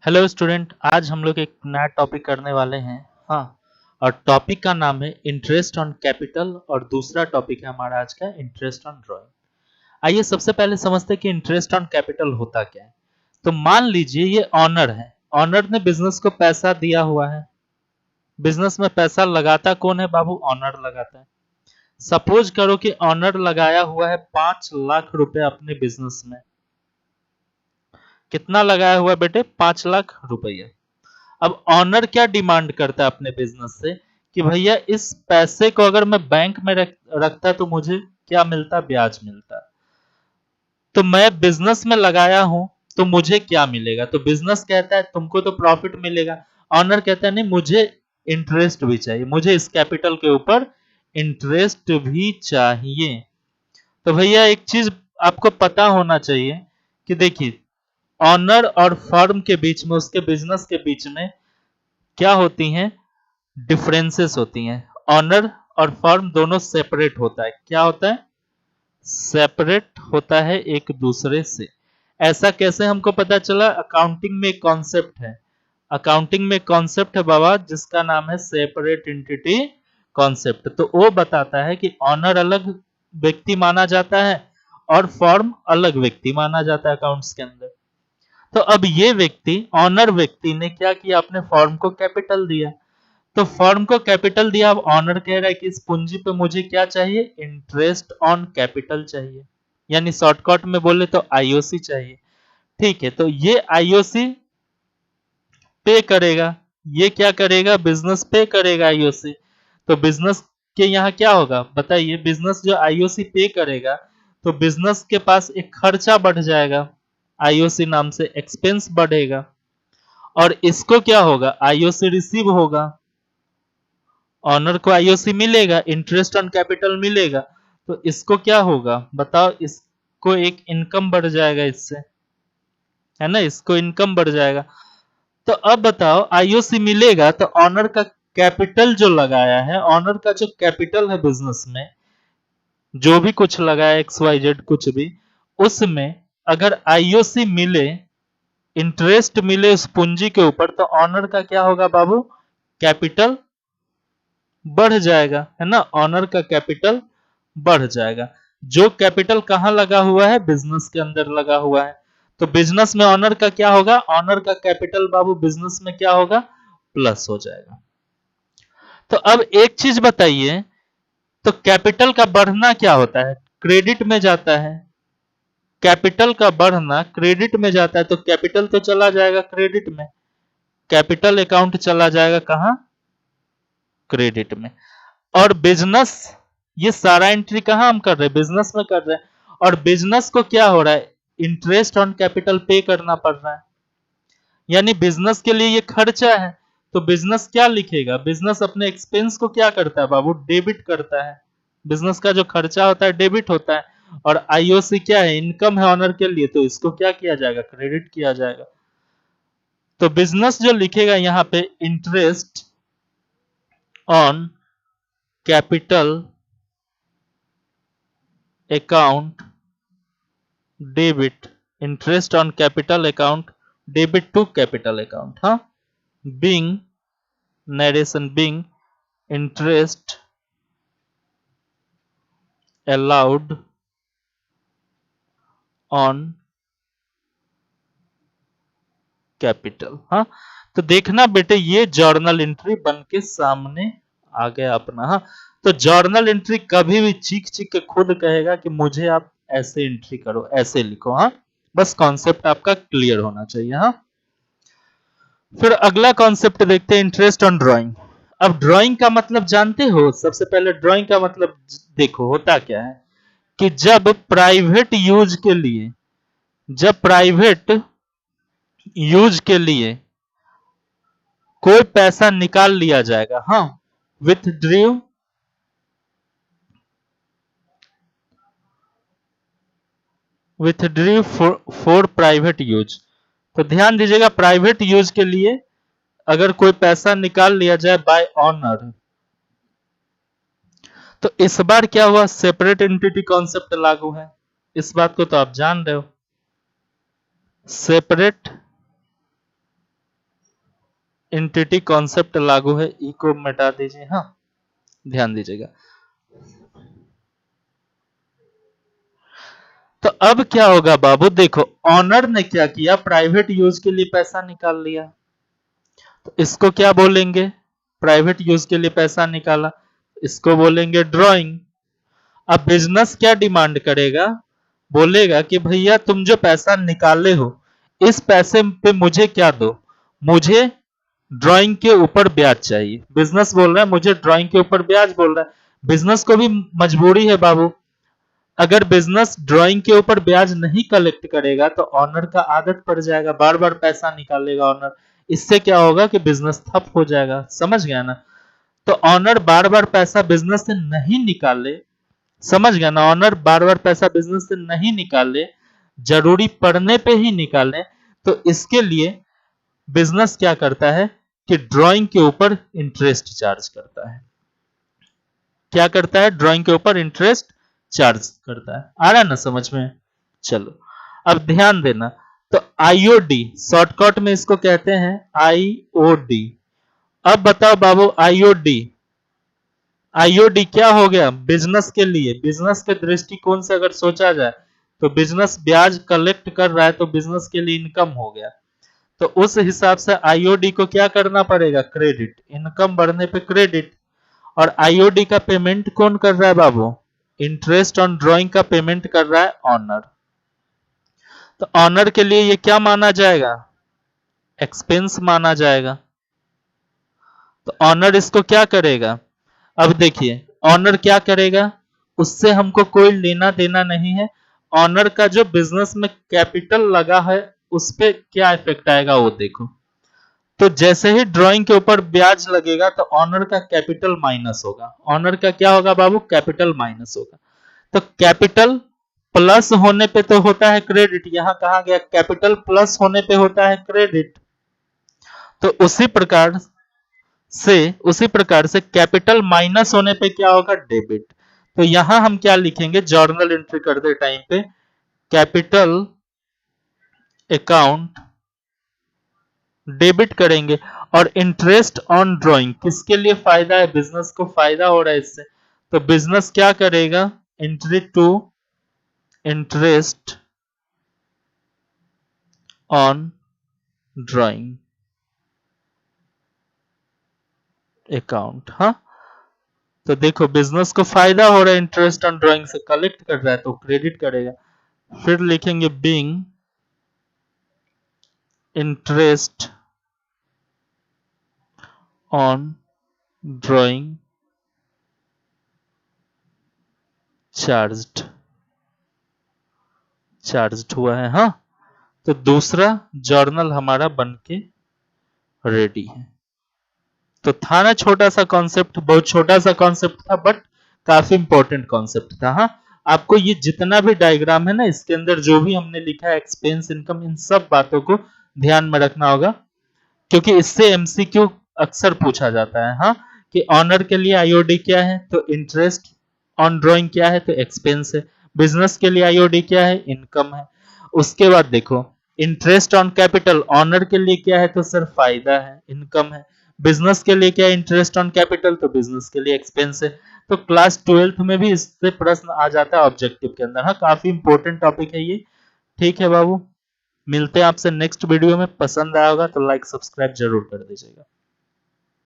Hello student, आज हम लोग एक नया टॉपिक करने वाले हैं। हाँ, और टॉपिक का नाम है इंटरेस्ट ऑन कैपिटल और दूसरा टॉपिक है हमारा आज का इंटरेस्ट ऑन ड्राइंग। आइए सबसे पहले समझते हैं कि इंटरेस्ट ऑन कैपिटल होता क्या है। तो मान लीजिए ये ऑनर है। ऑनर ने बिजनेस को पैसा दिया हुआ है। बिजनेस में पैसा लगाता कौन है बाबू? ऑनर लगाता है। सपोज करो कि ऑनर लगाया हुआ है 5 लाख रुपए अपने बिजनेस में। कितना लगाया हुआ है बेटे? 5 लाख रुपया। अब ऑनर क्या डिमांड करता है अपने बिजनेस से कि भैया इस पैसे को अगर मैं बैंक में रखता तो मुझे क्या मिलता? ब्याज मिलता। तो मैं बिजनेस में लगाया हूं तो मुझे क्या मिलेगा? तो बिजनेस कहता है तुमको तो प्रॉफिट मिलेगा। ऑनर कहता है नहीं, मुझे इंटरेस्ट भी चाहिए, मुझे इस कैपिटल के ऊपर इंटरेस्ट भी चाहिए। तो भैया एक चीज आपको पता होना चाहिए कि देखिए, ऑनर और फर्म के बीच में, उसके बिजनेस के बीच में क्या होती हैं? डिफरेंसेस होती हैं। ऑनर और फर्म दोनों सेपरेट होता है। क्या होता है? सेपरेट होता है एक दूसरे से। ऐसा कैसे हमको पता चला? अकाउंटिंग में एक कॉन्सेप्ट है। अकाउंटिंग में कॉन्सेप्ट है बाबा, जिसका नाम है सेपरेट एंटिटी कॉन्सेप्ट। तो वो बताता है कि ऑनर अलग व्यक्ति माना जाता है और फर्म अलग व्यक्ति माना जाता है अकाउंट्स के अंदर। तो अब ये व्यक्ति, ऑनर व्यक्ति ने क्या किया? अपने फर्म को कैपिटल दिया। तो फर्म को कैपिटल दिया। अब ऑनर कह रहा है कि इस पूंजी पे मुझे क्या चाहिए? इंटरेस्ट ऑन कैपिटल चाहिए, यानी शॉर्टकट में बोले तो आईओसी चाहिए। ठीक है, तो ये आईओसी पे करेगा। ये क्या करेगा? बिजनेस पे करेगा आईओसी। तो बिजनेस के यहाँ क्या होगा बताइए? बिजनेस जो आईओसी पे करेगा तो बिजनेस के पास एक खर्चा बढ़ जाएगा, आईओसी नाम से एक्सपेंस बढ़ेगा। और इसको क्या होगा? आईओसी रिसीव होगा। ऑनर को आईओसी मिलेगा, इंटरेस्ट ऑन कैपिटल मिलेगा। तो इसको क्या होगा बताओ? इसको एक इनकम बढ़ जाएगा इससे, है ना? इसको इनकम बढ़ जाएगा। तो अब बताओ, आईओसी मिलेगा तो ऑनर का कैपिटल जो लगाया है, ऑनर का जो कैपिटल है बिजनेस में, जो भी कुछ लगाया एक्स वाई जेड कुछ भी, उसमें अगर आईओसी मिले, इंटरेस्ट मिले उस पूंजी के ऊपर, तो ऑनर का क्या होगा बाबू? कैपिटल बढ़ जाएगा, है ना? ऑनर का कैपिटल बढ़ जाएगा। जो कैपिटल कहां लगा हुआ है? बिजनेस के अंदर लगा हुआ है। तो बिजनेस में ऑनर का क्या होगा? ऑनर का कैपिटल बाबू बिजनेस में क्या होगा? प्लस हो जाएगा। तो अब एक चीज बताइए, तो कैपिटल का बढ़ना क्या होता है? क्रेडिट में जाता है। कैपिटल का बढ़ना क्रेडिट में जाता है, तो कैपिटल तो चला जाएगा क्रेडिट में। कैपिटल अकाउंट चला जाएगा कहां? क्रेडिट में। और बिजनेस, ये सारा एंट्री कहां हम कर रहे हैं? बिजनेस में कर रहे हैं। और बिजनेस को क्या हो रहा है? इंटरेस्ट ऑन कैपिटल पे करना पड़ रहा है, यानी बिजनेस के लिए ये खर्चा है। तो बिजनेस क्या लिखेगा? बिजनेस अपने एक्सपेंस को क्या करता है बाबू? डेबिट करता है। बिजनेस का जो खर्चा होता है डेबिट होता है। और आईओसी क्या है? इनकम है ऑनर के लिए, तो इसको क्या किया जाएगा? क्रेडिट किया जाएगा। तो बिजनेस जो लिखेगा यहां पे, interest on capital account debit, interest on capital account debit to capital account. हाँ, being narration, being interest allowed on capital. हाँ, तो देखना बेटे, ये जर्नल एंट्री बन के सामने आ गया अपना। हाँ, तो जर्नल एंट्री कभी भी चीख चीख के खुद कहेगा कि मुझे आप ऐसे एंट्री करो, ऐसे लिखो। हाँ, बस कॉन्सेप्ट आपका क्लियर होना चाहिए। हाँ, फिर अगला कॉन्सेप्ट देखते हैं, इंटरेस्ट ऑन ड्राइंग। अब ड्राइंग का मतलब जानते हो? सबसे पहले ड्राइंग का मतलब देखो होता क्या है कि जब प्राइवेट यूज के लिए, जब प्राइवेट यूज के लिए कोई पैसा निकाल लिया जाएगा। हाँ, withdrew withdrew for private use. तो ध्यान दीजिएगा, प्राइवेट यूज के लिए अगर कोई पैसा निकाल लिया जाए बाय ऑनर, तो इस बार क्या हुआ? सेपरेट एंटिटी कॉन्सेप्ट लागू है। इस बात को तो आप जान रहे हो। सेपरेट एंटिटी कॉन्सेप्ट लागू है, ई को मिटा दीजिए। हाँ, ध्यान दीजिएगा। तो अब क्या होगा बाबू, देखो ऑनर ने क्या किया, प्राइवेट यूज के लिए पैसा निकाल लिया, तो इसको क्या बोलेंगे, प्राइवेट यूज के लिए पैसा निकाला, इसको बोलेंगे ड्राइंग। अब बिजनेस क्या डिमांड करेगा, बोलेगा कि भैया तुम जो पैसा निकाले हो, इस पैसे पे मुझे क्या दो, मुझे ड्राइंग के ऊपर ब्याज चाहिए। बिजनेस बोल रहा है मुझे ड्राइंग के ऊपर ब्याज बोल रहा है। बिजनेस को भी मजबूरी है बाबू, अगर बिजनेस ड्राइंग के ऊपर ब्याज नहीं कलेक्ट करेगा तो ऑनर का आदत पड़ जाएगा, बार बार पैसा निकालेगा ऑनर। इससे क्या होगा कि बिजनेस ठप हो जाएगा, समझ गया ना। तो ऑनर बार बार पैसा बिजनेस से नहीं निकाले, समझ गया ना, ऑनर बार बार पैसा बिजनेस से नहीं निकाले, जरूरी पड़ने पे ही निकाले। तो इसके लिए बिजनेस क्या करता है कि ड्राइंग के ऊपर इंटरेस्ट चार्ज करता है। क्या करता है, ड्राइंग के ऊपर इंटरेस्ट चार्ज करता है। आ रहा है ना समझ में। चलो अब ध्यान देना, तो आईओडी शॉर्टकट में इसको कहते हैं आईओडी। अब बताओ बाबू, आईओडी आईओडी क्या हो गया, बिजनेस के लिए, बिजनेस के दृष्टिकोण से अगर सोचा जाए तो बिजनेस ब्याज कलेक्ट कर रहा है तो बिजनेस के लिए इनकम हो गया। तो उस हिसाब से आईओडी को क्या करना पड़ेगा, क्रेडिट, इनकम बढ़ने पे क्रेडिट। और आईओडी का पेमेंट कौन कर रहा है बाबू, इंटरेस्ट ऑन ड्राइंग का पेमेंट कर रहा है ऑनर। तो ऑनर के लिए ये क्या माना जाएगा, एक्सपेंस माना जाएगा। तो ऑनर इसको क्या करेगा, अब देखिए ऑनर क्या करेगा, उससे हमको कोई लेना देना नहीं है। ऑनर का जो बिजनेस में कैपिटल लगा है उस पे क्या इफेक्ट आएगा वो देखो। तो जैसे ही ड्राइंग के ऊपर ब्याज लगेगा तो ऑनर का कैपिटल माइनस होगा, ऑनर का क्या होगा बाबू, कैपिटल माइनस होगा। तो कैपिटल प्लस होने पे तो होता है क्रेडिट, यहां कहा गया कैपिटल प्लस होने पे होता है क्रेडिट। तो उसी प्रकार से कैपिटल माइनस होने पे क्या होगा, डेबिट। तो यहां हम क्या लिखेंगे, जर्नल एंट्री करते टाइम पे कैपिटल अकाउंट डेबिट करेंगे। और इंटरेस्ट ऑन ड्राइंग किसके लिए फायदा है, बिजनेस को फायदा हो रहा है इससे, तो बिजनेस क्या करेगा, entry to interest on drawing account. हाँ, तो देखो बिजनेस को फायदा हो रहा है, इंटरेस्ट ऑन ड्राइंग से कलेक्ट कर रहा है तो क्रेडिट करेगा। फिर लिखेंगे being interest on drawing charged हुआ है। हाँ, तो दूसरा जर्नल हमारा बनके रेडी है। तो था ना छोटा सा कॉन्सेप्ट, बहुत छोटा सा कॉन्सेप्ट था बट काफी इंपॉर्टेंट कॉन्सेप्ट था। हाँ, आपको ये जितना भी डायग्राम है ना, इसके अंदर जो भी हमने लिखा है एक्सपेंस इनकम, इन सब बातों को ध्यान में रखना होगा, क्योंकि इससे एमसीक्यू अक्सर पूछा जाता है। हाँ, कि ऑनर के लिए आईओडी क्या है, तो इंटरेस्ट ऑन ड्राइंग क्या है, तो एक्सपेंस है। बिजनेस के लिए आईओडी क्या है, इनकम है। उसके बाद देखो इंटरेस्ट ऑन कैपिटल, ऑनर के लिए क्या है, तो सर फायदा है, इनकम है। बिजनेस के लिए क्या है, इंटरेस्ट ऑन कैपिटल, तो बिजनेस के लिए एक्सपेंस है। तो क्लास 12th में भी इससे प्रश्न आ जाता है ऑब्जेक्टिव के अंदर। हाँ, काफी इंपॉर्टेंट टॉपिक है ये। ठीक है बाबू, मिलते हैं आपसे नेक्स्ट वीडियो में। पसंद आया होगा तो लाइक सब्सक्राइब जरूर कर दीजिएगा।